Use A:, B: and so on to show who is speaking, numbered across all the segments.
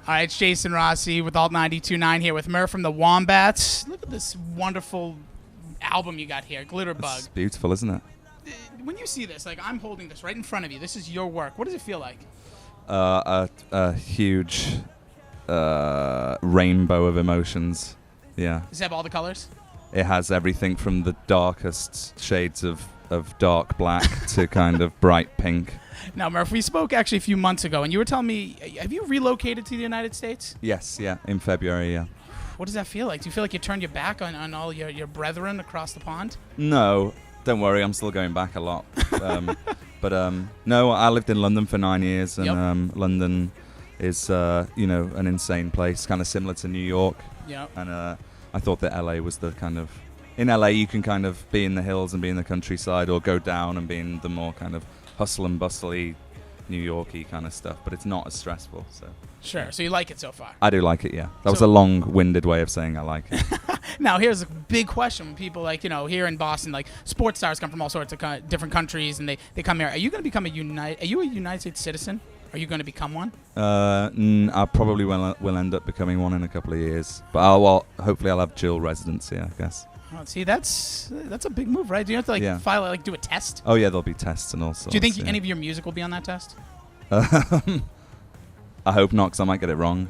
A: All right, it's Jason Rossi with Alt 92.9 here with Murph from the Wombats. Look at this wonderful album you got here, Glitterbug.
B: It's beautiful, isn't it?
A: When you see this, like I'm holding this right in front of you. This is your work. What does it feel like?
B: A huge rainbow of emotions. Yeah.
A: Does it have all the colors?
B: It has everything from the darkest shades of dark black to kind of bright pink.
A: Now, Murph, we spoke actually a few months ago, and you were telling me, have you relocated to the United States?
B: Yes, yeah, in February, yeah.
A: What does that feel like? Do you feel like you turned your back on all your brethren across the pond?
B: No, don't worry, I'm still going back a lot. No, I lived in London for 9 years, and London is, an insane place, kind of similar to New York.
A: Yep.
B: And I thought that LA was the kind of... In LA, you can kind of be in the hills and be in the countryside, or go down and be in the more kind of hustle and bustle-y, New York-y kind of stuff, but it's not as stressful. So
A: Sure, so you like it so far?
B: I do like it, yeah. That was a long-winded way of saying I like it.
A: Now, here's a big question. When people, here in Boston, sports stars come from all sorts of different countries, and they come here. Are you going to become a United States citizen? Are you going to become one?
B: I probably will end up becoming one in a couple of years. But hopefully I'll have dual residency, I guess.
A: Oh, see, that's a big move, right? Do you have to file do a test?
B: Oh yeah, there'll be tests and all sorts.
A: Do you think any of your music will be on that test?
B: I hope not, because I might get it wrong.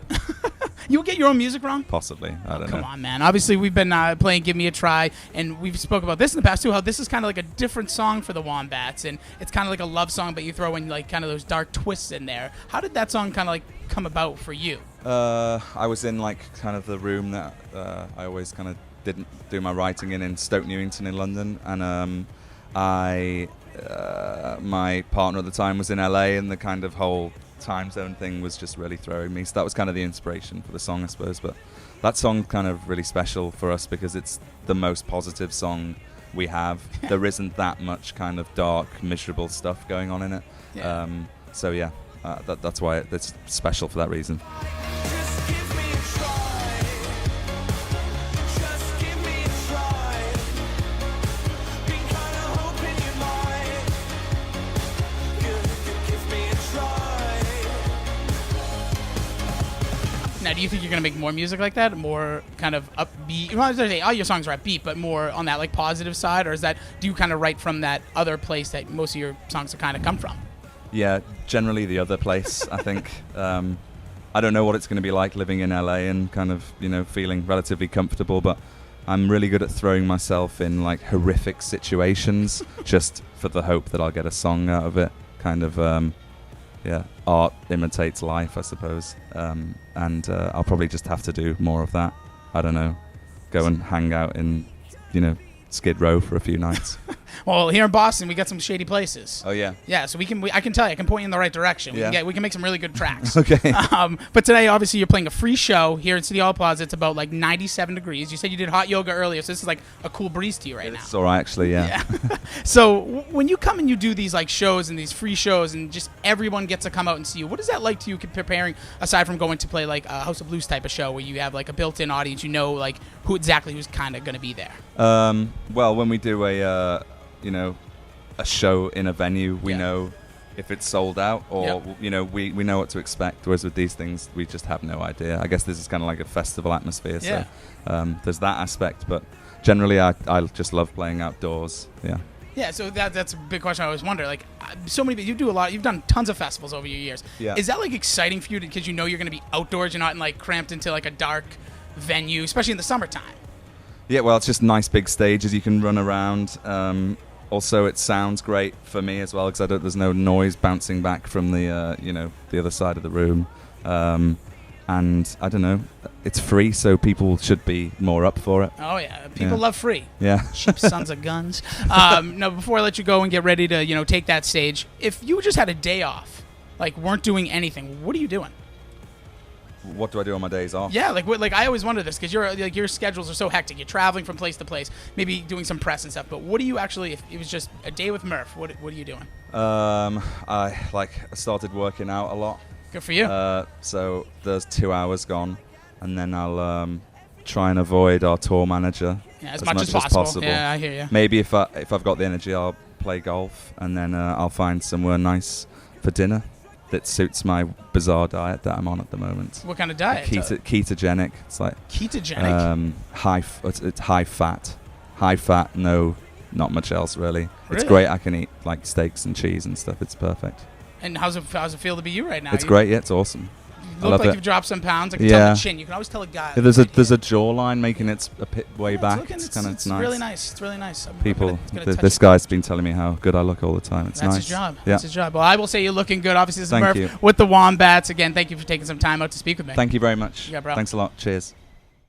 A: You'll get your own music wrong?
B: Possibly. I don't know.
A: Come on, man. Obviously, we've been playing Give Me a Try, and we've spoke about this in the past, too, how this is kind of like a different song for the Wombats, and it's kind of like a love song, but you throw in kind of those dark twists in there. How did that song kind of come about for you?
B: I was in kind of the room that I always kind of didn't do my writing in Stoke Newington in London, and my partner at the time was in LA, and the kind of whole time zone thing was just really throwing me. So that was kind of the inspiration for the song, I suppose. But that song's kind of really special for us because it's the most positive song we have. There isn't that much kind of dark, miserable stuff going on in it.
A: Yeah.
B: That's why it's special for that reason.
A: Now, do you think you're going to make more music like that? More kind of upbeat? Well, I was going to say all your songs are upbeat, but more on that positive side? Or do you kind of write from that other place that most of your songs have kind of come from?
B: Yeah, generally the other place, I think. I don't know what it's going to be like living in LA and kind of, feeling relatively comfortable, but I'm really good at throwing myself in horrific situations just for the hope that I'll get a song out of it. Kind of, art imitates life, I suppose. And I'll probably just have to do more of that. I don't know. Go and hang out in, Skid Row for a few nights.
A: Well, here in Boston, we got some shady places.
B: Oh, yeah?
A: Yeah, so I can tell you, I can point you in the right direction. We can make some really good tracks.
B: Okay.
A: But today, obviously, you're playing a free show here at City Hall Plaza. It's about 97 degrees. You said you did hot yoga earlier, so this is a cool breeze to you right now.
B: It's all right, actually, yeah.
A: So when you come and you do these shows and these free shows and just everyone gets to come out and see you, what is that like to you preparing, aside from going to play a House of Blues type of show where you have a built-in audience, who's kind of going to be there?
B: Well, when we do a show in a venue, we know if it's sold out or, we know what to expect. Whereas with these things, we just have no idea. I guess this is kind of like a festival atmosphere.
A: Yeah.
B: So there's that aspect. But generally, I just love playing outdoors. Yeah.
A: Yeah, so that's a big question I always wonder. So many, you do a lot. You've done tons of festivals over your years.
B: Yeah.
A: Is that exciting for you because you're going to be outdoors? You're not cramped into a dark venue, especially in the summertime.
B: Yeah, well, it's just nice big stages you can run around. Also, it sounds great for me as well because there's no noise bouncing back from the the other side of the room. And I don't know, it's free, so people should be more up for it.
A: Oh yeah, people love free.
B: Yeah,
A: cheap sons of guns. Now, before I let you go and get ready to take that stage, if you just had a day off, weren't doing anything, what are you doing?
B: What do I do on my days off?
A: Yeah, I always wonder this because your schedules are so hectic. You're traveling from place to place, maybe doing some press and stuff. But what do you actually? If it was just a day with Murph, what are you doing?
B: I started working out a lot.
A: Good for you.
B: So there's 2 hours gone, and then I'll try and avoid our tour manager
A: as much as possible. Yeah, I hear you.
B: Maybe if I've got the energy, I'll play golf, and then I'll find somewhere nice for dinner. that suits my bizarre diet that I'm on at the moment.
A: What kind of diet?
B: Ketogenic. It's like
A: ketogenic.
B: It's high fat. No, not much else really. It's
A: Really?
B: great. I can eat like steaks and cheese and stuff. It's perfect.
A: And how's it feel to be you right now?
B: It's great. Yeah, it's awesome.
A: You look like you've dropped some pounds. I can tell the chin. You can always tell a guy.
B: Yeah, there's a jawline making its way back. It's nice.
A: Really nice. It's really nice.
B: This guy's been telling me how good I look all the time. It's
A: That's
B: nice.
A: his job.
B: Yeah.
A: That's his job. Well, I will say you're looking good. Obviously, this is
B: Thank
A: Murph
B: you.
A: with the Wombats. Again, thank you for taking some time out to speak with me.
B: Thank you very much.
A: Yeah, bro.
B: Thanks a lot. Cheers.